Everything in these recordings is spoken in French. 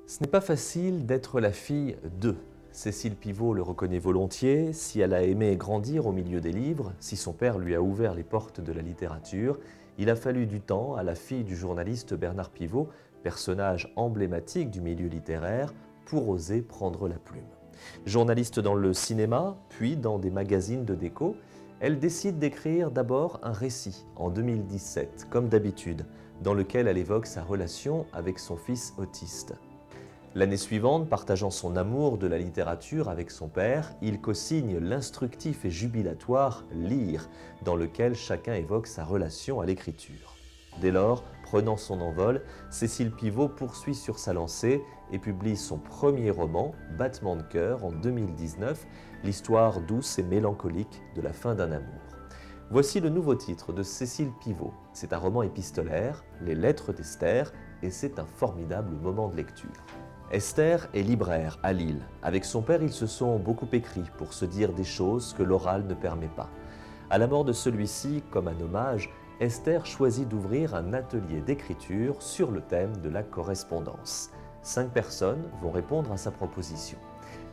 Ce n'est pas facile d'être la fille d'eux. Cécile Pivot le reconnaît volontiers. Si elle a aimé grandir au milieu des livres, si son père lui a ouvert les portes de la littérature, il a fallu du temps à la fille du journaliste Bernard Pivot, personnage emblématique du milieu littéraire, pour oser prendre la plume. Journaliste dans le cinéma, puis dans des magazines de déco, elle décide d'écrire d'abord un récit en 2017, comme d'habitude, dans lequel elle évoque sa relation avec son fils autiste. L'année suivante, partageant son amour de la littérature avec son père, il co-signe l'instructif et jubilatoire Lire, dans lequel chacun évoque sa relation à l'écriture. Dès lors, prenant son envol, Cécile Pivot poursuit sur sa lancée et publie son premier roman, Battement de cœur, en 2019, l'histoire douce et mélancolique de la fin d'un amour. Voici le nouveau titre de Cécile Pivot. C'est un roman épistolaire, Les Lettres d'Esther, et c'est un formidable moment de lecture. Esther est libraire à Lille. Avec son père, ils se sont beaucoup écrits pour se dire des choses que l'oral ne permet pas. À la mort de celui-ci, comme un hommage, Esther choisit d'ouvrir un atelier d'écriture sur le thème de la correspondance. 5 personnes vont répondre à sa proposition.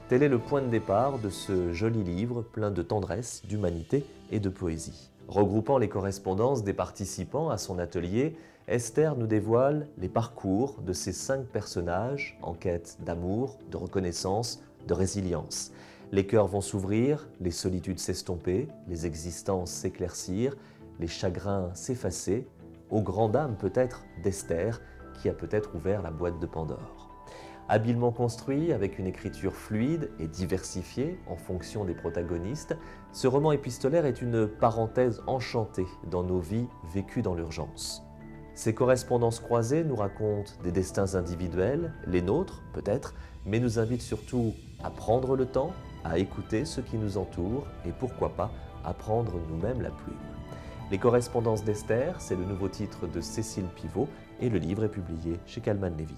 Tel est le point de départ de ce joli livre plein de tendresse, d'humanité et de poésie. Regroupant les correspondances des participants à son atelier, Esther nous dévoile les parcours de ces 5 personnages en quête d'amour, de reconnaissance, de résilience. Les cœurs vont s'ouvrir, les solitudes s'estomper, les existences s'éclaircir, les chagrins s'effacer, aux grandes âmes peut-être d'Esther, qui a peut-être ouvert la boîte de Pandore. Habilement construit, avec une écriture fluide et diversifiée en fonction des protagonistes, ce roman épistolaire est une parenthèse enchantée dans nos vies vécues dans l'urgence. Ces correspondances croisées nous racontent des destins individuels, les nôtres peut-être, mais nous invitent surtout à prendre le temps, à écouter ce qui nous entoure et pourquoi pas à prendre nous-mêmes la plume. Les correspondances d'Esther, c'est le nouveau titre de Cécile Pivot et le livre est publié chez Calman Lévy.